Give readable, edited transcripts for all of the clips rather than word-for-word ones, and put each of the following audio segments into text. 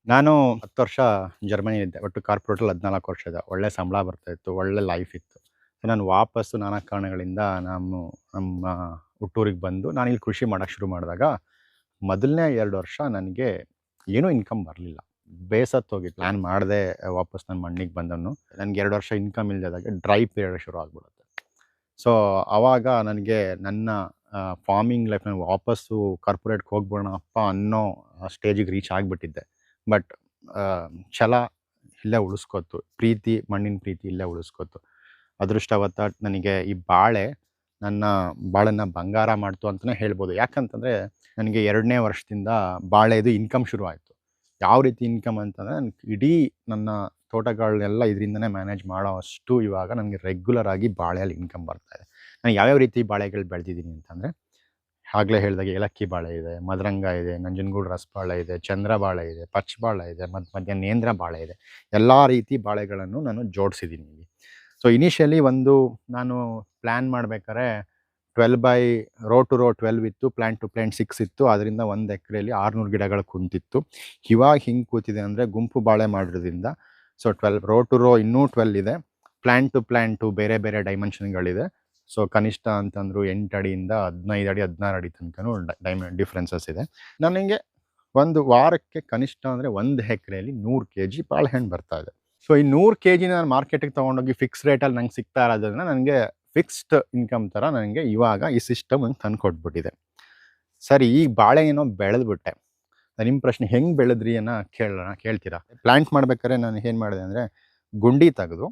ನಾನು 10 ವರ್ಷ ಜರ್ಮನಿಲಿದ್ದೆ. ಒಟ್ಟು ಕಾರ್ಪೊರೇಟಲ್ಲಿ 14 ವರ್ಷ ಇದೆ. ಒಳ್ಳೆ ಸಂಬಳ ಬರ್ತಾಯಿತ್ತು. ಒಳ್ಳೆ ಲೈಫ್ ಇತ್ತು. ಸೊ ನಾನು ವಾಪಸ್ಸು ನಾನಾ ಕಾರಣಗಳಿಂದ ನಮ್ಮ ಹುಟ್ಟೂರಿಗೆ ಬಂದು ನಾನಿಲ್ಲಿ ಕೃಷಿ ಮಾಡಕ್ಕೆ ಶುರು ಮಾಡಿದಾಗ, ಮೊದಲನೇ 2 ವರ್ಷ ನನಗೆ ಏನೂ ಇನ್ಕಮ್ ಬರಲಿಲ್ಲ. ಬೇಸತ್ತೋಗಿತ್ತು. ಪ್ಲ್ಯಾನ್ ಮಾಡದೆ ವಾಪಸ್ ನನ್ನ ಮಣ್ಣಿಗೆ ಬಂದವನು. ನನಗೆ 2 ವರ್ಷ ಇನ್ಕಮ್ ಇಲ್ದಿದ್ದಾಗ ಡ್ರೈ ಪೀರಿಯಡ್ ಶುರು ಆಗ್ಬಿಡುತ್ತೆ. ಸೊ ಆವಾಗ ನನಗೆ ನನ್ನ ಫಾರ್ಮಿಂಗ್ ಲೈಫ್‌ನ ವಾಪಸ್ಸು ಕಾರ್ಪೊರೇಟ್‌ಗೆ ಹೋಗ್ಬಿಡೋಣಪ್ಪ ಅನ್ನೋ ಸ್ಟೇಜಿಗೆ ರೀಚ್ ಆಗಿಬಿಟ್ಟಿದ್ದೆ. ಬಟ್ ಛಲ ಇಲ್ಲೇ ಉಳಿಸ್ಕೊತು. ಮಣ್ಣಿನ ಪ್ರೀತಿ ಇಲ್ಲೇ ಉಳಿಸ್ಕೊತು. ಅದೃಷ್ಟವತ್ತ ನನಗೆ ಈ ಬಾಳೆ ನನ್ನ ಬಾಳನ್ನ ಬಂಗಾರ ಮಾಡ್ತು ಅಂತಲೇ ಹೇಳ್ಬೋದು. ಯಾಕಂತಂದರೆ ನನಗೆ 2ನೇ ವರ್ಷದಿಂದ ಬಾಳೆದು ಇನ್ಕಮ್ ಶುರು ಆಯಿತು. ಯಾವ ರೀತಿ ಇನ್ಕಮ್ ಅಂತಂದರೆ, ಇಡೀ ನನ್ನ ತೋಟಗಳನ್ನೆಲ್ಲ ಇದರಿಂದನೇ ಮ್ಯಾನೇಜ್ ಮಾಡೋ ಅಷ್ಟು ಇವಾಗ ನನಗೆ ರೆಗ್ಯುಲರ್ ಆಗಿ ಬಾಳೆಯಲ್ಲಿ ಇನ್ಕಮ್ ಬರ್ತಾಯಿದೆ. ನಾನು ಯಾವ್ಯಾವ ರೀತಿ ಬಾಳೆಗಳು ಬೆಳೆದಿದ್ದೀನಿ ಅಂತಂದರೆ, ಆಗಲೇ ಹೇಳಿದಾಗೆ ಏಲಕ್ಕಿ ಬಾಳೆ ಇದೆ, ಮದರಂಗ ಇದೆ, ನಂಜನಗೂಡು ರಸಬಾಳೆ ಇದೆ, ಚಂದ್ರ ಬಾಳೆ ಇದೆ, ಪಚ್ಚ ಬಾಳೆ ಇದೆ, ಮಧ್ಯ ನೇಂದ್ರ ಬಾಳೆ ಇದೆ. ಎಲ್ಲ ರೀತಿ ಬಾಳೆಗಳನ್ನು ನಾನು ಜೋಡಿಸಿದ್ದೀನಿ ಇಲ್ಲಿ. ಸೊ ಇನಿಷಿಯಲಿ ನಾನು ಪ್ಲ್ಯಾನ್ ಮಾಡ್ಬೇಕಾದ್ರೆ 12 ಬೈ ರೋ ಟು ರೋ 12 ಇತ್ತು, ಪ್ಲ್ಯಾಂಟ್ ಟು ಪ್ಲ್ಯಾಂಟ್ 6 ಇತ್ತು. ಅದರಿಂದ 1 ಎಕರೆಯಲ್ಲಿ 600 ಗಿಡಗಳು ಕುಂತಿತ್ತು. ಇವಾಗ ಹಿಂಗೆ ಕೂತಿದೆ ಅಂದರೆ ಗುಂಪು ಬಾಳೆ ಮಾಡಿರೋದ್ರಿಂದ ಸೊ 12 ರೋ ಟು ರೋ ಇನ್ನೂ 12 ಇದೆ. ಪ್ಲ್ಯಾಂಟ್ ಟು ಪ್ಲ್ಯಾಂಟು ಬೇರೆ ಬೇರೆ ಡೈಮೆನ್ಷನ್ಗಳಿದೆ. ಸೊ ಕನಿಷ್ಠ ಅಂತಂದ್ರು 8 ಅಡಿಯಿಂದ 15 ಅಡಿ 16 ಅಡಿ ತನಕನೂ ಡಿಫ್ರೆನ್ಸಸ್ ಇದೆ. ನನಗೆ ಒಂದು ವಾರಕ್ಕೆ ಕನಿಷ್ಠ ಅಂದರೆ 1 ಎಕರೆಯಲ್ಲಿ 100 ಕೆಜಿ ಬಾಳೆಹಣ್ಣು ಬರ್ತಾ ಇದೆ. ಸೊ ಈ 100 ಕೆಜಿನ ನಾನು ಮಾರ್ಕೆಟಿಗೆ ತೊಗೊಂಡೋಗಿ ಫಿಕ್ಸ್ ರೇಟಲ್ಲಿ ನಂಗೆ ಸಿಗ್ತಾ ಇರೋದ್ರಿಂದ ನನಗೆ ಫಿಕ್ಸ್ಡ್ ಇನ್ಕಮ್ ಥರ ನನಗೆ ಇವಾಗ ಈ ಸಿಸ್ಟಮ್ ನಂಗೆ ತಂದು ಕೊಟ್ಬಿಟ್ಟಿದೆ. ಸರಿ, ಈಗ ಬಾಳೆ ಏನೋ ಬೆಳೆದ್ಬಿಟ್ಟೆ. ನಿಮ್ಮ ಪ್ರಶ್ನೆ ಹೆಂಗೆ ಬೆಳೆದ್ರಿ ಅನ್ನೋ ಕೇಳ್ತೀರಾ? ಪ್ಲ್ಯಾಂಟ್ ಮಾಡ್ಬೇಕಾದ್ರೆ ನಾನು ಏನು ಮಾಡಿದೆ ಅಂದರೆ, ಗುಂಡಿ ತೆಗೆದು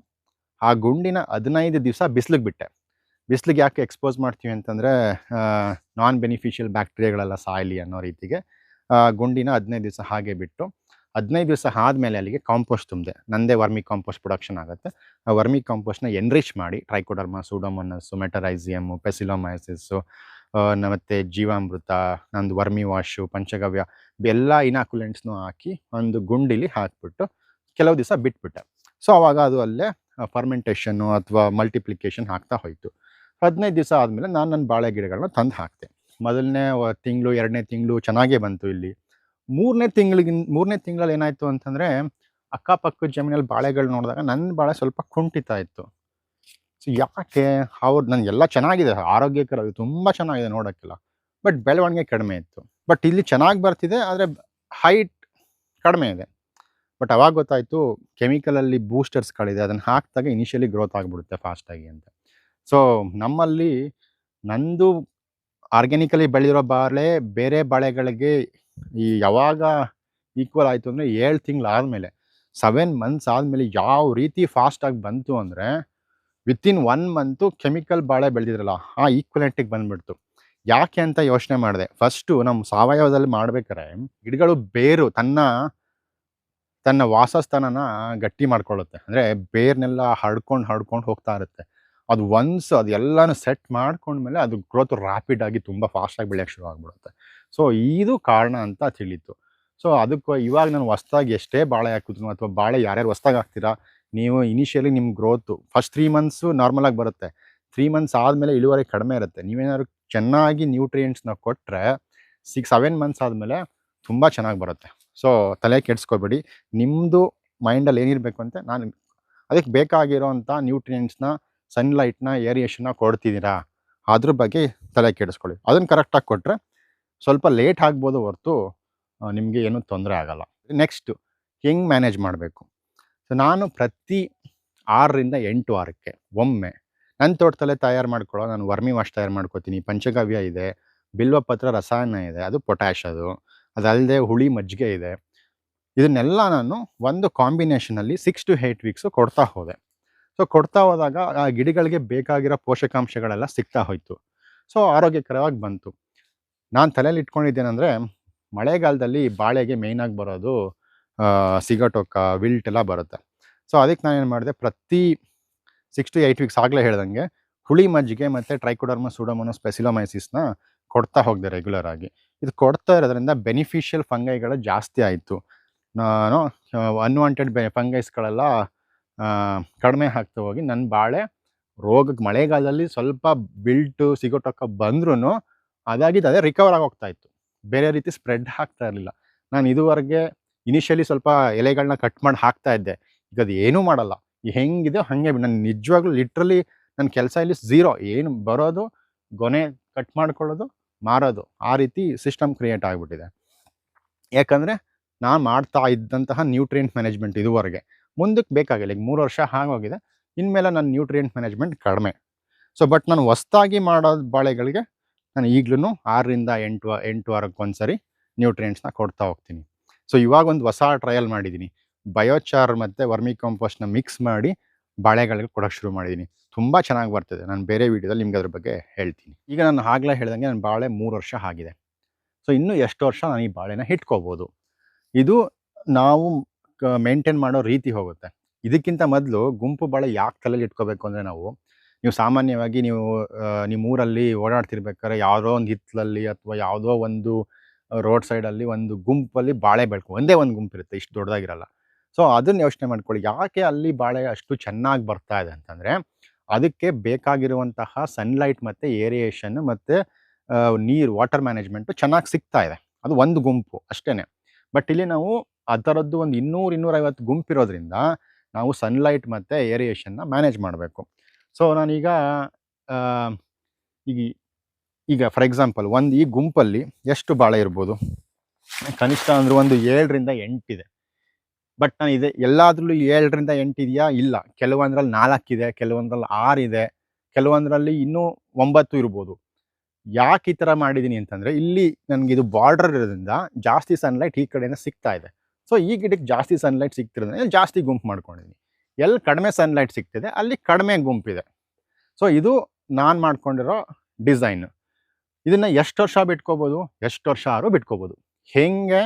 ಆ ಗುಂಡಿನ 15 ದಿವಸ ಬಿಸಿಲಿಗೆ ಬಿಟ್ಟೆ. ಬಿಸಿಲಿಗೆ ಯಾಕೆ ಎಕ್ಸ್ಪೋಸ್ ಮಾಡ್ತೀವಿ ಅಂತಂದರೆ, ನಾನ್ ಬೆನಿಫಿಷಿಯಲ್ ಬ್ಯಾಕ್ಟೀರಿಯಾಗಳೆಲ್ಲ ಸಾಯಲಿ ಅನ್ನೋ ರೀತಿಗೆ ಗುಂಡಿನ 15 ದಿವಸ ಹಾಗೆ ಬಿಟ್ಟು, 15 ದಿವಸ ಆದಮೇಲೆ ಅಲ್ಲಿಗೆ ಕಾಂಪೋಸ್ಟ್ ತುಂಬಿದೆ. ನಂದೇ ವರ್ಮಿ ಕಾಂಪೋಸ್ಟ್ ಪ್ರೊಡಕ್ಷನ್ ಆಗುತ್ತೆ. ಆ ವರ್ಮಿ ಕಾಂಪೋಸ್ಟ್ನ ಎನ್ರಿಚ್ ಮಾಡಿ ಟ್ರೈಕೋಡರ್ಮಾ, ಸೂಡೋಮೋನಾಸು, ಮೆಟರೈಸಿಯಮ್ಮು, ಪೆಸಿಲೋಮೈಸಿಸ್ಸು, ಮತ್ತು ಜೀವಾಮೃತ, ನಂದು ವರ್ಮಿ ವಾಶು, ಪಂಚಗವ್ಯ ಎಲ್ಲ ಇನಾಕ್ಯುಲೆಂಟ್ಸ್ನೂ ಹಾಕಿ ಒಂದು ಗುಂಡಿಲಿ ಹಾಕಿಬಿಟ್ಟು ಕೆಲವು ದಿವಸ ಬಿಟ್ಬಿಟ್ಟೆ. ಸೊ ಆವಾಗ ಅದು ಅಲ್ಲೇ ಫರ್ಮೆಂಟೇಷನ್ನು ಅಥವಾ ಮಲ್ಟಿಪ್ಲಿಕೇಶನ್ ಆಗ್ತಾ ಹೋಯಿತು. 15 ದಿವಸ ಆದಮೇಲೆ ನಾನು ನನ್ನ ಬಾಳೆ ಗಿಡಗಳನ್ನ ತಂದು ಹಾಕಿದೆ. ಮೊದಲನೇ ತಿಂಗಳು, 2ನೇ ತಿಂಗಳು ಚೆನ್ನಾಗೇ ಬಂತು ಇಲ್ಲಿ. 3ನೇ ತಿಂಗಳಲ್ಲಿ ಏನಾಯಿತು ಅಂತಂದರೆ, ಅಕ್ಕಪಕ್ಕದ ಜಮೀನಲ್ಲಿ ಬಾಳೆಗಳು ನೋಡಿದಾಗ ನನ್ನ ಬಾಳೆ ಸ್ವಲ್ಪ ಕುಂಠಿತ ಇತ್ತು. ಸೊ ಯಾಕೆ? ನನಗೆಲ್ಲ ಚೆನ್ನಾಗಿದೆ, ಆರೋಗ್ಯಕರ, ತುಂಬ ಚೆನ್ನಾಗಿದೆ ನೋಡೋಕ್ಕೆಲ್ಲ. ಬಟ್ ಬೆಳವಣಿಗೆ ಕಡಿಮೆ ಇತ್ತು. ಬಟ್ ಇಲ್ಲಿ ಚೆನ್ನಾಗಿ ಬರ್ತಿದೆ, ಆದರೆ ಹೈಟ್ ಕಡಿಮೆ ಇದೆ. ಬಟ್ ಅವಾಗ ಗೊತ್ತಾಯಿತು, ಕೆಮಿಕಲಲ್ಲಿ ಬೂಸ್ಟರ್ಸ್ಗಳಿದೆ, ಅದನ್ನು ಹಾಕಿದಾಗ ಇನಿಷಿಯಲಿ ಗ್ರೋತ್ ಆಗಿಬಿಡುತ್ತೆ ಫಾಸ್ಟಾಗಿ ಅಂತ. ಸೊ ನಮ್ಮಲ್ಲಿ ನಂದು ಆರ್ಗ್ಯಾನಿಕಲಿ ಬೆಳೆದಿರೋ ಬಾಳೆ ಬೇರೆ ಬಾಳೆಗಳಿಗೆ ಯಾವಾಗ ಈಕ್ವಲ್ ಆಯಿತು ಅಂದರೆ 7 ತಿಂಗಳು ಆದಮೇಲೆ, 7 ಮಂತ್ಸ್ ಆದಮೇಲೆ ಯಾವ ರೀತಿ ಫಾಸ್ಟಾಗಿ ಬಂತು ಅಂದರೆ, ವಿತಿನ್ 1 ಮಂತು ಕೆಮಿಕಲ್ ಬಾಳೆ ಬೆಳೆದಿದ್ರಲ್ಲ ಆ ಈಕ್ವಲೆಂಟಿಗೆ ಬಂದುಬಿಡ್ತು. ಯಾಕೆ ಅಂತ ಯೋಚನೆ ಮಾಡಿದೆ. ಫಸ್ಟು ನಮ್ಮ ಸಾವಯವದಲ್ಲಿ ಮಾಡ್ಬೇಕಾದ್ರೆ ಗಿಡಗಳು ಬೇರು ತನ್ನ ವಾಸಸ್ಥಾನನ ಗಟ್ಟಿ ಮಾಡ್ಕೊಳ್ಳುತ್ತೆ. ಅಂದರೆ ಬೇರ್ನೆಲ್ಲ ಹರ್ಡ್ಕೊಂಡು ಹೋಗ್ತಾ ಇರುತ್ತೆ. ಅದು ಅದೆಲ್ಲನೂ ಸೆಟ್ ಮಾಡ್ಕೊಂಡ್ಮೇಲೆ ಅದು ಗ್ರೋತ್ ರ್ಯಾಪಿಡಾಗಿ ತುಂಬ ಫಾಸ್ಟಾಗಿ ಬೆಳೆಯೋಕ್ಕೆ ಶುರು ಆಗಿಬಿಡುತ್ತೆ. ಸೊ ಇದು ಕಾರಣ ಅಂತ ತಿಳಿತು. ಸೊ ಅದಕ್ಕೆ ಇವಾಗ ನಾನು ಹೊಸ್ದಾಗಿ ಎಷ್ಟೇ ಬಾಳೆ ಹಾಕಿದ್ರು, ಅಥವಾ ಬಾಳೆ ಯಾರ್ಯಾರು ಹೊಸ್ದಾಗಿ ಹಾಕ್ತೀರಾ, ನೀವು ಇನಿಷಿಯಲಿ ನಿಮ್ಮ ಗ್ರೋತು ಫಸ್ಟ್ 3 ಮಂತ್ಸು ನಾರ್ಮಲಾಗಿ ಬರುತ್ತೆ. 3 ಮಂತ್ಸ್ ಆದಮೇಲೆ ಇಳುವರಿ ಕಡಿಮೆ ಇರುತ್ತೆ. ನೀವೇನಾದ್ರು ಚೆನ್ನಾಗಿ ನ್ಯೂಟ್ರಿಯೆಂಟ್ಸ್ನ ಕೊಟ್ಟರೆ 7 ಮಂತ್ಸ್ ಆದಮೇಲೆ ತುಂಬ ಚೆನ್ನಾಗಿ ಬರುತ್ತೆ. ಸೊ ತಲೆ ಕೆಡಿಸ್ಕೋಬೇಡಿ. ನಿಮ್ಮದು ಮೈಂಡಲ್ಲಿ ಏನಿರಬೇಕು ಅಂತ, ನಾನು ಅದಕ್ಕೆ ಬೇಕಾಗಿರೋಂಥ ನ್ಯೂಟ್ರಿಯೆಂಟ್ಸ್ನ, ಸನ್ಲೈಟ್ನ, ಏರಿಯೇಷನ್ನ ಕೊಡ್ತಿದ್ದೀರಾ, ಅದ್ರ ಬಗ್ಗೆ ತಲೆ ಕೆಡಿಸ್ಕೊಳ್ಳಿ. ಅದನ್ನು ಕರೆಕ್ಟಾಗಿ ಕೊಟ್ಟರೆ ಸ್ವಲ್ಪ ಲೇಟ್ ಆಗ್ಬೋದು ಹೊರತು ನಿಮಗೆ ಏನೂ ತೊಂದರೆ ಆಗೋಲ್ಲ. ನೆಕ್ಸ್ಟು ಹೆಂಗೆ ಮ್ಯಾನೇಜ್ ಮಾಡಬೇಕು? ಸೊ ನಾನು ಪ್ರತಿ 6ರಿಂದ 8 ವಾರಕ್ಕೆ ಒಮ್ಮೆ ನನ್ನ ತೋಟದಲ್ಲೇ ತಯಾರು ಮಾಡ್ಕೊಳ್ಳೋ ನಾನು ವರ್ಮಿ ವಾಶ್ ತಯಾರು ಮಾಡ್ಕೋತೀನಿ. ಪಂಚಗವ್ಯ ಇದೆ, ಬಿಲ್ವಪತ್ರ ರಸಾಯನ ಇದೆ, ಅದು ಪೊಟ್ಯಾಷ್ ಅದು. ಅದಲ್ಲದೆ ಹುಳಿ ಮಜ್ಜಿಗೆ ಇದೆ. ಇದನ್ನೆಲ್ಲ ನಾನು ಒಂದು ಕಾಂಬಿನೇಷನಲ್ಲಿ 6 to 8 ವೀಕ್ಸು ಕೊಡ್ತಾ ಹೋದೆ. ಸೊ ಕೊಡ್ತಾ ಹೋದಾಗ ಆ ಗಿಡಗಳಿಗೆ ಬೇಕಾಗಿರೋ ಪೋಷಕಾಂಶಗಳೆಲ್ಲ ಸಿಗ್ತಾ ಹೋಯಿತು. ಸೊ ಆರೋಗ್ಯಕರವಾಗಿ ಬಂತು. ನಾನು ತಲೆಯಲ್ಲಿ ಇಟ್ಕೊಂಡಿದ್ದೇನೆಂದರೆ, ಮಳೆಗಾಲದಲ್ಲಿ ಬಾಳೆಗೆ ಮೇಯ್ನಾಗಿ ಬರೋದು ಸಿಗಟೊಕ್ಕ, ವಿಲ್ಟ್ ಎಲ್ಲ ಬರುತ್ತೆ. ಸೊ ಅದಕ್ಕೆ ನಾನೇನು ಮಾಡಿದೆ, ಪ್ರತಿ 6 to 8 ವೀಕ್ಸ್ ಆಗಲೇ ಹೇಳ್ದಂಗೆ ಹುಳಿ ಮಜ್ಜಿಗೆ ಮತ್ತು ಟ್ರೈಕೋಡರ್ಮಾ, ಸೂಡೋಮೋನಾಸ್, ಪೆಸಿಲೋಮೈಸಿಸ್ನ ಕೊಡ್ತಾ ಹೋಗಿದೆ ರೆಗ್ಯುಲರ್ ಆಗಿ. ಇದು ಕೊಡ್ತಾ ಇರೋದ್ರಿಂದ ಬೆನಿಫಿಷಿಯಲ್ ಫಂಗೈಗಳು ಜಾಸ್ತಿ ಆಯಿತು. ನಾನು ಅನ್ವಾಂಟೆಡ್ ಫಂಗೈಸ್ಗಳೆಲ್ಲ ಕಡಿಮೆ ಆಗ್ತಾ ಹೋಗಿ ನನ್ನ ಬಾಳೆ ರೋಗಕ್ಕೆ, ಮಳೆಗಾಲದಲ್ಲಿ ಸ್ವಲ್ಪ ಬಿಲ್ಟು ಸಿಗೋಟೊಕ್ಕ ಬಂದ್ರೂ ಅದಾಗಿದ್ದು ಅದೇ ರಿಕವರ್ ಆಗಿ ಹೋಗ್ತಾ ಇತ್ತು. ಬೇರೆ ರೀತಿ ಸ್ಪ್ರೆಡ್ ಆಗ್ತಾ ಇರಲಿಲ್ಲ. ನಾನು ಇದುವರೆಗೆ ಇನಿಷಿಯಲಿ ಸ್ವಲ್ಪ ಎಲೆಗಳನ್ನ ಕಟ್ ಮಾಡಿ ಹಾಕ್ತಾ ಇದ್ದೆ. ಈಗ ಅದು ಏನೂ ಮಾಡಲ್ಲ. ಹೆಂಗಿದೆ ಹಾಗೆ ನಾನು ನಿಜವಾಗ್ಲೂ ಲಿಟ್ರಲಿ ನನ್ನ ಕೆಲಸ ಇಲ್ಲಿ ಝೀರೋ. ಏನು ಬರೋದು, ಗೊನೆ ಕಟ್ ಮಾಡ್ಕೊಳ್ಳೋದು, ಮಾರೋದು. ಆ ರೀತಿ ಸಿಸ್ಟಮ್ ಕ್ರಿಯೇಟ್ ಆಗಿಬಿಟ್ಟಿದೆ. ಯಾಕಂದರೆ ನಾನು ಮಾಡ್ತಾ ಇದ್ದಂತಹ ನ್ಯೂಟ್ರಿಯೆಂಟ್ ಮ್ಯಾನೇಜ್ಮೆಂಟ್ ಇದುವರೆಗೆ ಮುಂದಕ್ಕೆ ಬೇಕಾಗಿಲ್ಲ. ಈಗ 3 ವರ್ಷ ಆಗೋಗಿದೆ. ಇನ್ಮೇಲೆ ನನ್ನ ನ್ಯೂಟ್ರಿಯೆಂಟ್ ಮ್ಯಾನೇಜ್ಮೆಂಟ್ ಕಡಿಮೆ. ಸೊ ಬಟ್ ನಾನು ಹೊಸ್ದಾಗಿ ಮಾಡೋ ಬಾಳೆಗಳಿಗೆ ನಾನು ಈಗ್ಲೂ 6ರಿಂದ 8 ವಾರಕ್ಕೊಂದ್ಸರಿ ನ್ಯೂಟ್ರಿಯೆಂಟ್ಸ್ನ ಕೊಡ್ತಾ ಹೋಗ್ತೀನಿ. ಸೊ ಇವಾಗ ಒಂದು ಹೊಸ ಟ್ರಯಲ್ ಮಾಡಿದ್ದೀನಿ. ಬಯೋಚಾರ್ ಮತ್ತು ವರ್ಮಿ ಕಾಂಪೋಸ್ಟ್ನ ಮಿಕ್ಸ್ ಮಾಡಿ ಬಾಳೆಗಳಿಗೆ ಕೊಡೋಕ್ಕೆ ಶುರು ಮಾಡಿದ್ದೀನಿ. ತುಂಬ ಚೆನ್ನಾಗಿ ಬರ್ತದೆ. ನಾನು ಬೇರೆ ವೀಡಿಯೋದಲ್ಲಿ ನಿಮ್ಗೆ ಅದ್ರ ಬಗ್ಗೆ ಹೇಳ್ತೀನಿ. ಈಗ ನಾನು ಆಗಲೇ ಹೇಳ್ದಂಗೆ ನನ್ನ ಬಾಳೆ 3 ವರ್ಷ ಆಗಿದೆ. ಸೊ ಇನ್ನೂ ಎಷ್ಟು ವರ್ಷ ನಾನು ಈ ಬಾಳೆನ ಇಟ್ಕೋಬೋದು. ಇದು ನಾವು ಮೇಂಟೈನ್ ಮಾಡೋ ರೀತಿ ಹೋಗುತ್ತೆ. ಇದಕ್ಕಿಂತ ಮೊದಲು ಗುಂಪು ಬಾಳೆ ಯಾಕೆ ತಲೆಯಲ್ಲಿ ಇಟ್ಕೋಬೇಕು ಅಂದರೆ, ನೀವು ಸಾಮಾನ್ಯವಾಗಿ ನಿಮ್ಮ ಊರಲ್ಲಿ ಓಡಾಡ್ತಿರ್ಬೇಕಾದ್ರೆ ಯಾವುದೋ ಒಂದು ಹಿತ್ತಲಲ್ಲಿ ಅಥವಾ ಯಾವುದೋ ಒಂದು ರೋಡ್ ಸೈಡಲ್ಲಿ ಒಂದು ಗುಂಪಲ್ಲಿ ಬಾಳೆ ಒಂದೇ ಒಂದು ಗುಂಪಿರುತ್ತೆ, ಇಷ್ಟು ದೊಡ್ಡದಾಗಿರಲ್ಲ. ಸೊ ಅದನ್ನು ಯೋಚನೆ ಮಾಡ್ಕೊಳ್ಳಿ, ಯಾಕೆ ಅಲ್ಲಿ ಬಾಳೆ ಅಷ್ಟು ಚೆನ್ನಾಗಿ ಬರ್ತಾ ಇದೆ ಅಂತಂದರೆ, ಅದಕ್ಕೆ ಬೇಕಾಗಿರುವಂತಹ ಸನ್ಲೈಟ್ ಮತ್ತು ಏರಿಯೇಷನ್ ಮತ್ತು ನೀರು, ವಾಟರ್ ಮ್ಯಾನೇಜ್ಮೆಂಟು ಚೆನ್ನಾಗಿ ಸಿಗ್ತಾ ಇದೆ. ಅದು ಒಂದು ಗುಂಪು ಅಷ್ಟೇ. ಬಟ್ ಇಲ್ಲಿ ನಾವು ಅದರದ್ದು ಒಂದು 200-250 ಗುಂಪಿರೋದ್ರಿಂದ ನಾವು ಸನ್ಲೈಟ್ ಮತ್ತು ಏರಿಯೇಷನ್ನ ಮ್ಯಾನೇಜ್ ಮಾಡಬೇಕು. ಸೊ ನಾನೀಗ ಈಗ ಫಾರ್ ಎಕ್ಸಾಂಪಲ್ ಈ ಗುಂಪಲ್ಲಿ ಎಷ್ಟು ಬಾಳೆ ಇರ್ಬೋದು? ಕನಿಷ್ಠ ಅಂದ್ರೆ ಒಂದು 7ರಿಂದ 8 ಇದೆ. ಬಟ್ ನಾನು ಎಲ್ಲಾದ್ರಲ್ಲೂ 7ರಿಂದ 8 ಇದೆಯಾ? ಇಲ್ಲ. ಕೆಲವೊಂದ್ರಲ್ಲಿ 4 ಇದೆ, ಕೆಲವೊಂದ್ರಲ್ಲಿ 6 ಇದೆ, ಕೆಲವೊಂದರಲ್ಲಿ ಇನ್ನೂ 9 ಇರ್ಬೋದು. ಯಾಕೆ ಈ ಥರ ಮಾಡಿದ್ದೀನಿ ಅಂತಂದರೆ, ಇಲ್ಲಿ ನನಗಿದು ಬಾರ್ಡರ್ ಇರೋದ್ರಿಂದ ಜಾಸ್ತಿ ಸನ್ಲೈಟ್ ಈ ಕಡೆಯಿಂದ ಸಿಗ್ತಾ ಇದೆ. ಸೊ ಈ ಗಿಡಕ್ಕೆ ಜಾಸ್ತಿ ಸನ್ಲೈಟ್ ಸಿಗ್ತಿರೋದ್ರಿಂದ ಜಾಸ್ತಿ ಗುಂಪು ಮಾಡ್ಕೊಂಡಿದ್ದೀನಿ. ಎಲ್ಲಿ ಕಡಿಮೆ ಸನ್ಲೈಟ್ ಸಿಗ್ತಿದೆ ಅಲ್ಲಿ ಕಡಿಮೆ ಗುಂಪಿದೆ. ಸೊ ಇದು ನಾನು ಮಾಡ್ಕೊಂಡಿರೋ ಡಿಸೈನ್. ಇದನ್ನು ಎಷ್ಟು ವರ್ಷ ಬಿಟ್ಕೋಬೋದು? ಎಷ್ಟು ವರ್ಷ ಆದ್ರೂ ಬಿಟ್ಕೋಬೋದು. ಹೆಂಗೆ?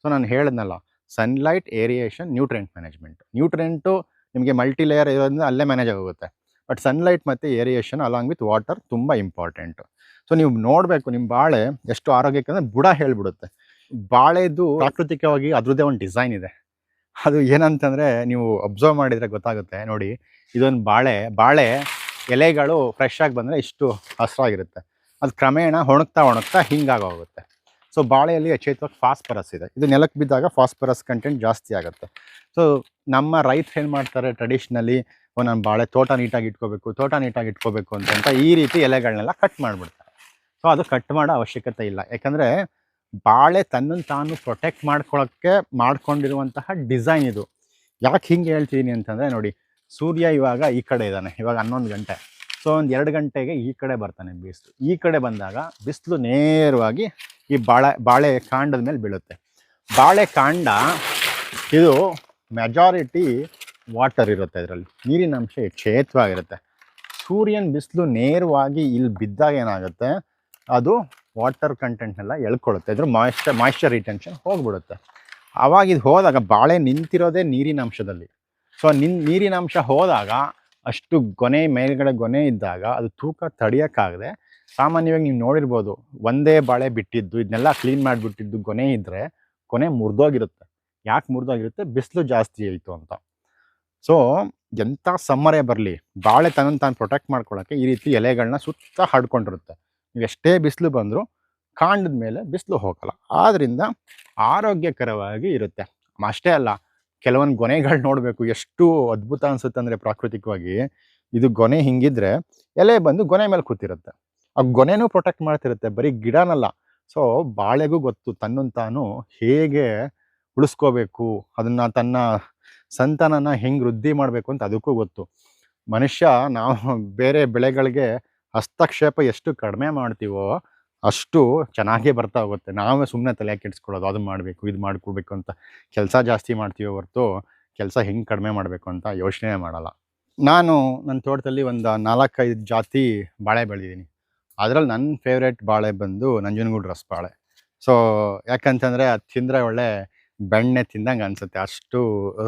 ಸೊ ನಾನು ಹೇಳಿದ್ನಲ್ಲ, sunlight, aeration, nutrient management. Nutrient ನಿಮಗೆ ಮಲ್ಟಿ ಲೇಯರ್ ಇರೋದ್ರಿಂದ ಅಲ್ಲೇ ಮ್ಯಾನೇಜ್ ಆಗೋಗುತ್ತೆ. ಬಟ್ ಸನ್ಲೈಟ್ ಮತ್ತು ಏರಿಯೇಷನ್ ಅಲಾಂಗ್ ವಿತ್ ವಾಟರ್ ತುಂಬ ಇಂಪಾರ್ಟೆಂಟು. ಸೊ ನೀವು ನೋಡಬೇಕು ನಿಮ್ಮ ಬಾಳೆ ಎಷ್ಟು ಆರೋಗ್ಯಕ್ಕೆ ಅಂದರೆ ಬುಡ ಹೇಳಿಬಿಡುತ್ತೆ. ಬಾಳೆದು ಪ್ರಾಕೃತಿಕವಾಗಿ ಅದರದ್ದೇ ಒಂದು ಡಿಸೈನ್ ಇದೆ. ಅದು ಏನಂತಂದರೆ, ನೀವು ಅಬ್ಸರ್ವ್ ಮಾಡಿದರೆ ಗೊತ್ತಾಗುತ್ತೆ ನೋಡಿ. ಇದೊಂದು ಬಾಳೆ ಎಲೆಗಳು ಫ್ರೆಶ್ ಆಗಿ ಬಂದರೆ ಇಷ್ಟು ಹಸಿರಾಗಿರುತ್ತೆ. ಅದು ಕ್ರಮೇಣ ಒಣಗ್ತಾ ಹಿಂಗಾಗೋಗುತ್ತೆ. ಸೊ ಬಾಳೆಯಲ್ಲಿ ಯಥೇಚ್ಛವಾಗಿ ಫಾಸ್ಫರಸ್ ಇದೆ. ಇದು ನೆಲಕ್ಕೆ ಬಿದ್ದಾಗ ಫಾಸ್ಫರಸ್ ಕಂಟೆಂಟ್ ಜಾಸ್ತಿ ಆಗುತ್ತೆ. ಸೊ ನಮ್ಮ ರೈತರು ಏನು ಮಾಡ್ತಾರೆ, ಟ್ರೆಡಿಷ್ನಲಿ ನಾನು ಬಾಳೆ ತೋಟ ನೀಟಾಗಿ ಇಟ್ಕೋಬೇಕು ಅಂತ ಈ ರೀತಿ ಎಲೆಗಳನ್ನೆಲ್ಲ ಕಟ್ ಮಾಡಿಬಿಡ್ತಾರೆ. ಸೊ ಅದು ಕಟ್ ಮಾಡೋ ಅವಶ್ಯಕತೆ ಇಲ್ಲ. ಯಾಕಂದರೆ ಬಾಳೆ ತನ್ನನ್ನು ತಾನು ಪ್ರೊಟೆಕ್ಟ್ ಮಾಡ್ಕೊಳ್ಳೋಕ್ಕೆ ಮಾಡ್ಕೊಂಡಿರುವಂತಹ ಡಿಸೈನ್ ಇದು. ಯಾಕೆ ಹಿಂಗೆ ಹೇಳ್ತೀನಿ ಅಂತಂದರೆ, ನೋಡಿ, ಸೂರ್ಯ ಇವಾಗ ಈ ಕಡೆ ಇದ್ದಾನೆ, ಇವಾಗ 11 ಗಂಟೆ. ಸೊ ಒಂದು 2 ಗಂಟೆಗೆ ಈ ಕಡೆ ಬರ್ತಾನೆ ಬಿಸಿಲು. ಈ ಕಡೆ ಬಂದಾಗ ಬಿಸಿಲು ನೇರವಾಗಿ ಈ ಬಾಳೆ ಕಾಂಡದ ಮೇಲೆ ಬೀಳುತ್ತೆ. ಬಾಳೆ ಕಾಂಡ ಇದು ಮೆಜಾರಿಟಿ ವಾಟರ್ ಇರುತ್ತೆ, ಇದರಲ್ಲಿ ನೀರಿನ ಅಂಶ ಯಥೇಚ್ಛವಾಗಿರುತ್ತೆ. ಸೂರ್ಯನ ಬಿಸಿಲು ನೇರವಾಗಿ ಇಲ್ಲಿ ಬಿದ್ದಾಗ ಏನಾಗುತ್ತೆ, ಅದು ವಾಟರ್ ಕಂಟೆಂಟ್ನೆಲ್ಲ ಎಳ್ಕೊಳ್ಳುತ್ತೆ. ಇದ್ರ ಮಾಯ್ಶ್ಚರ್ ರಿಟೆನ್ಷನ್ ಹೋಗ್ಬಿಡುತ್ತೆ. ಆವಾಗ ಇದು ಹೋದಾಗ ಬಾಳೆ ನಿಂತಿರೋದೇ ನೀರಿನ ಅಂಶದಲ್ಲಿ. ಸೊ ನೀರಿನ ಅಂಶ ಹೋದಾಗ ಅಷ್ಟು ಮೇಲ್ಗಡೆ ಗೊನೆ ಇದ್ದಾಗ ಅದು ತೂಕ ತಡೆಯೋಕ್ಕಾಗದೆ, ಸಾಮಾನ್ಯವಾಗಿ ನೀವು ನೋಡಿರ್ಬೋದು, ಒಂದೇ ಬಾಳೆ ಬಿಟ್ಟಿದ್ದು ಇದನ್ನೆಲ್ಲ ಕ್ಲೀನ್ ಮಾಡಿಬಿಟ್ಟಿದ್ದು ಗೊನೆ ಇದ್ದರೆ ಕೊನೆ ಮುರಿದೋಗಿರುತ್ತೆ. ಯಾಕೆ ಮುರಿದೋಗಿರುತ್ತೆ? ಬಿಸಿಲು ಜಾಸ್ತಿ ಆಯಿತು ಅಂತ. ಸೊ ಎಂಥ ಸಮ್ಮರೇ ಬರಲಿ, ಬಾಳೆ ತನ್ನನ್ನು ತಾನು ಪ್ರೊಟೆಕ್ಟ್ ಮಾಡ್ಕೊಳ್ಳೋಕ್ಕೆ ಈ ರೀತಿ ಎಲೆಗಳನ್ನ ಸುತ್ತ ಹಡ್ಕೊಂಡಿರುತ್ತೆ. ನೀವು ಎಷ್ಟೇ ಬಿಸಿಲು ಬಂದರೂ ಕಾಂಡದ ಮೇಲೆ ಬಿಸಿಲು ಹೋಗಲ್ಲ. ಆದ್ದರಿಂದ ಆರೋಗ್ಯಕರವಾಗಿ ಇರುತ್ತೆ. ಅಷ್ಟೇ ಅಲ್ಲ, ಕೆಲವೊಂದು ಗೊನೆಗಳು ನೋಡಬೇಕು, ಎಷ್ಟು ಅದ್ಭುತ ಅನಿಸುತ್ತೆ ಅಂದರೆ ಪ್ರಾಕೃತಿಕವಾಗಿ. ಇದು ಗೊನೆ ಹಿಂಗಿದ್ರೆ ಎಲೆ ಬಂದು ಗೊನೆ ಮೇಲೆ ಕೂತಿರುತ್ತೆ. ಆ ಗೊನೆನೂ ಪ್ರೊಟೆಕ್ಟ್ ಮಾಡ್ತಿರುತ್ತೆ, ಬರೀ ಗಿಡನಲ್ಲ. ಸೊ ಬಾಳೆಗೂ ಗೊತ್ತು ತನ್ನನ್ನು ತಾನು ಹೇಗೆ ಉಳಿಸ್ಕೋಬೇಕು, ಅದನ್ನು ತನ್ನ ಸಂತಾನನ ಹೆಂಗೆ ವೃದ್ಧಿ ಮಾಡಬೇಕು ಅಂತ ಅದಕ್ಕೂ ಗೊತ್ತು. ಮನುಷ್ಯ ನಾವು ಬೇರೆ ಬೆಳೆಗಳಿಗೆ ಹಸ್ತಕ್ಷೇಪ ಎಷ್ಟು ಕಡಿಮೆ ಮಾಡ್ತೀವೋ ಅಷ್ಟು ಚೆನ್ನಾಗೇ ಬರ್ತಾ ಹೋಗುತ್ತೆ. ನಾವೇ ಸುಮ್ಮನೆ ತಲೆ ಕೆಡಿಸ್ಕೊಳ್ಳೋದು, ಅದು ಮಾಡಬೇಕು, ಇದು ಮಾಡ್ಕೊಡ್ಬೇಕು ಅಂತ ಕೆಲಸ ಜಾಸ್ತಿ ಮಾಡ್ತೀವೋ ಹೊರತು ಕೆಲಸ ಹೆಂಗೆ ಕಡಿಮೆ ಮಾಡಬೇಕು ಅಂತ ಯೋಚನೆ ಮಾಡಲ್ಲ. ನಾನು ನನ್ನ ತೋಟದಲ್ಲಿ ಒಂದು 4-5 ಜಾತಿ ಬಾಳೆ ಬೆಳೆದಿದ್ದೀನಿ. ಅದರಲ್ಲಿ ನನ್ನ ಫೇವ್ರೇಟ್ ಬಾಳೆ ಬಂದು ನಂಜನಗೂಡು ರಸಬಾಳೆ. ಸೊ ಯಾಕಂತಂದರೆ ಅದು ತಿಂದರೆ ಒಳ್ಳೆ ಬೆಣ್ಣೆ ತಿಂದಂಗೆ ಅನಿಸುತ್ತೆ. ಅಷ್ಟು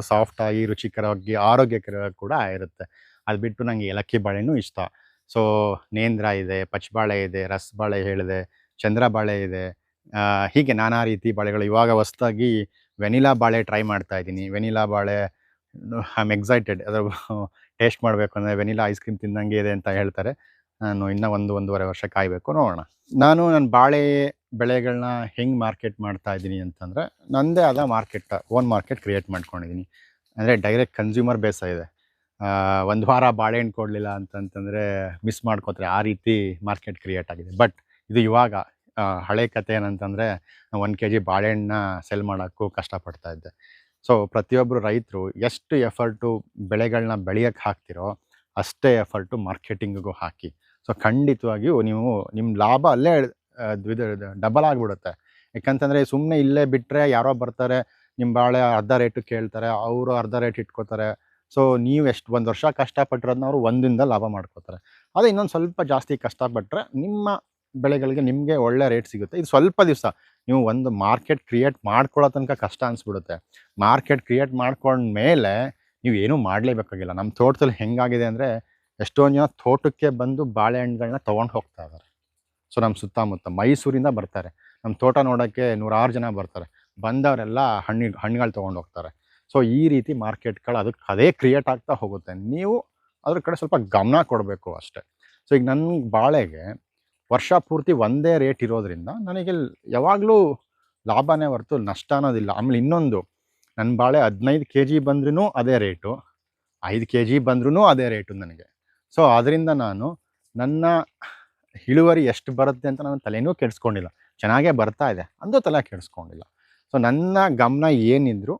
ಸಾಫ್ಟಾಗಿ, ರುಚಿಕರವಾಗಿ, ಆರೋಗ್ಯಕರವಾಗಿ ಕೂಡ ಇರುತ್ತೆ. ಅದು ಬಿಟ್ಟು ನನಗೆ ಏಲಕ್ಕಿ ಬಾಳೆನೂ ಇಷ್ಟ. ಸೊ ನೇಂದ್ರ ಇದೆ, ಪಚ್ಚಬಾಳೆ ಇದೆ, ರಸಬಾಳೆ ಹೇಳಿದೆ, ಚಂದ್ರಬಾಳೆ ಇದೆ, ಹೀಗೆ ನಾನಾ ರೀತಿ ಬಾಳೆಗಳು. ಇವಾಗ ಹೊಸ್ದಾಗಿ ವೆನಿಲಾ ಬಾಳೆ ಟ್ರೈ ಮಾಡ್ತಾ ಇದ್ದೀನಿ. ವೆನಿಲಾ ಬಾಳೆ ಐ ಆಮ್ ಎಕ್ಸೈಟೆಡ್. ಅದರ ಟೇಸ್ಟ್ ಮಾಡಬೇಕು ಅಂದರೆ ವೆನಿಲಾ ಐಸ್ ಕ್ರೀಮ್ ತಿಂದಂಗೆ ಇದೆ ಅಂತ ಹೇಳ್ತಾರೆ. ನಾನು ಇನ್ನೂ 1-1.5 ವರ್ಷ ಕಾಯಬೇಕು, ನೋಡೋಣ. ನನ್ನ ಬಾಳೆ ಬೆಳೆಗಳನ್ನ ಹೆಂಗೆ ಮಾರ್ಕೆಟ್ ಮಾಡ್ತಾ ಇದ್ದೀನಿ ಅಂತಂದರೆ, ನನ್ನದೇ ಆದ ಓನ್ ಮಾರ್ಕೆಟ್ ಕ್ರಿಯೇಟ್ ಮಾಡ್ಕೊಂಡಿದ್ದೀನಿ. ಅಂದರೆ ಡೈರೆಕ್ಟ್ ಕನ್ಸ್ಯೂಮರ್ ಬೇಸ ಇದೆ. ಒಂದು ವಾರ ಬಾಳೆಹಣ್ಣು ಕೊಡಲಿಲ್ಲ ಅಂತಂತಂದರೆ ಮಿಸ್ ಮಾಡ್ಕೋತಾರೆ, ಆ ರೀತಿ ಮಾರ್ಕೆಟ್ ಕ್ರಿಯೇಟ್ ಆಗಿದೆ. ಬಟ್ ಇದು ಇವಾಗ ಹಳೆ ಕತೆ ಏನಂತಂದರೆ, 1 kg ಬಾಳೆಹಣ್ಣನ್ನ ಸೆಲ್ ಮಾಡೋಕ್ಕೂ ಕಷ್ಟಪಡ್ತಾ ಇದ್ದೆ. ಸೊ ಪ್ರತಿಯೊಬ್ಬರು ರೈತರು ಎಷ್ಟು ಎಫರ್ಟು ಬೆಳೆಗಳನ್ನ ಬೆಳೆಯೋಕ್ಕೆ ಹಾಕ್ತಿರೋ, ಅಷ್ಟೇ ಎಫರ್ಟು ಮಾರ್ಕೆಟಿಂಗಿಗೂ ಹಾಕಿ. ಸೊ ಖಂಡಿತವಾಗಿಯೂ ನೀವು ನಿಮ್ಮ ಲಾಭ ಅಲ್ಲೇ ಡಬಲ್ ಆಗಿಬಿಡುತ್ತೆ. ಯಾಕಂತಂದರೆ ಸುಮ್ಮನೆ ಇಲ್ಲೇ ಬಿಟ್ಟರೆ ಯಾರೋ ಬರ್ತಾರೆ, ನಿಮ್ಮ ಬಾಳೆ ಅರ್ಧ ರೇಟು ಕೇಳ್ತಾರೆ, ಅವರು ಅರ್ಧ ರೇಟ್ ಇಟ್ಕೋತಾರೆ. ಸೊ ನೀವು ಎಷ್ಟು ಒಂದು ವರ್ಷ ಕಷ್ಟಪಟ್ಟಿರೋದನ್ನ ಅವರು ಒಂದಿನದ ಲಾಭ ಮಾಡ್ಕೋತಾರೆ. ಅದೇ ಇನ್ನೊಂದು ಸ್ವಲ್ಪ ಜಾಸ್ತಿ ಕಷ್ಟಪಟ್ಟರೆ ನಿಮ್ಮ ಬೆಳೆಗಳಿಗೆ ನಿಮಗೆ ಒಳ್ಳೆ ರೇಟ್ ಸಿಗುತ್ತೆ. ಇದು ಸ್ವಲ್ಪ ದಿವಸ ನೀವು ಒಂದು ಮಾರ್ಕೆಟ್ ಕ್ರಿಯೇಟ್ ಮಾಡ್ಕೊಳ್ಳೋ ತನಕ ಕಷ್ಟ ಅನಿಸ್ಬಿಡುತ್ತೆ. ಮಾರ್ಕೆಟ್ ಕ್ರಿಯೇಟ್ ಮಾಡ್ಕೊಂಡ್ಮೇಲೆ ನೀವು ಏನೂ ಮಾಡಲೇಬೇಕಾಗಿಲ್ಲ. ನಮ್ಮ ತೋಟದಲ್ಲಿ ಹೆಂಗಾಗಿದೆ ಅಂದರೆ, ಎಷ್ಟೊಂದು ಜನ ತೋಟಕ್ಕೆ ಬಂದು ಬಾಳೆಹಣ್ಣುಗಳನ್ನ ತೊಗೊಂಡು ಹೋಗ್ತಾ ಇದ್ದಾರೆ. ಸೊ ನಮ್ಮ ಸುತ್ತಮುತ್ತ ಮೈಸೂರಿಂದ ಬರ್ತಾರೆ, ನಮ್ಮ ತೋಟ ನೋಡೋಕ್ಕೆ ನೂರಾರು ಜನ ಬರ್ತಾರೆ. ಬಂದವರೆಲ್ಲ ಹಣ್ಣುಗಳು ತೊಗೊಂಡು ಹೋಗ್ತಾರೆ. ಸೊ ಈ ರೀತಿ ಮಾರ್ಕೆಟ್ಗಳು ಅದೇ ಕ್ರಿಯೇಟ್ ಆಗ್ತಾ ಹೋಗುತ್ತೆ. ನೀವು ಅದ್ರ ಕಡೆ ಸ್ವಲ್ಪ ಗಮನ ಕೊಡಬೇಕು ಅಷ್ಟೇ. ಸೊ ಈಗ ನನ್ನ ಬಾಳೆಗೆ ವರ್ಷ ಪೂರ್ತಿ ಒಂದೇ ರೇಟ್ ಇರೋದ್ರಿಂದ ನನಗೆ ಯಾವಾಗಲೂ ಲಾಭನೇ ಹೊರತು ನಷ್ಟ ಅನ್ನೋದಿಲ್ಲ. ಆಮೇಲೆ ಇನ್ನೊಂದು, ನನ್ನ ಬಾಳೆ 15 kg ಬಂದ್ರೂ ಅದೇ ರೇಟು, 5 kg ಬಂದ್ರೂ ಅದೇ ರೇಟು ನನಗೆ. ಸೊ ಅದರಿಂದ ನಾನು ನನ್ನ ಇಳುವರಿ ಎಷ್ಟು ಬರುತ್ತೆ ಅಂತ ನಾನು ತಲೆನೂ ಕೆಡಿಸ್ಕೊಂಡಿಲ್ಲ. ಚೆನ್ನಾಗೇ ಬರ್ತಾ ಇದೆ ಅಂದು ತಲೆ ಕೆಡಿಸ್ಕೊಂಡಿಲ್ಲ. ಸೊ ನನ್ನ ಗಮನ ಏನಿದ್ರು,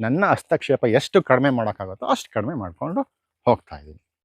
ನನ್ನ ಹಸ್ತಕ್ಷೇಪ ಎಷ್ಟು ಕಡಿಮೆ ಮಾಡೋಕ್ಕಾಗುತ್ತೋ ಅಷ್ಟು ಕಡಿಮೆ ಮಾಡಿಕೊಂಡು ಹೋಗ್ತಾ ಇದ್ದೀನಿ.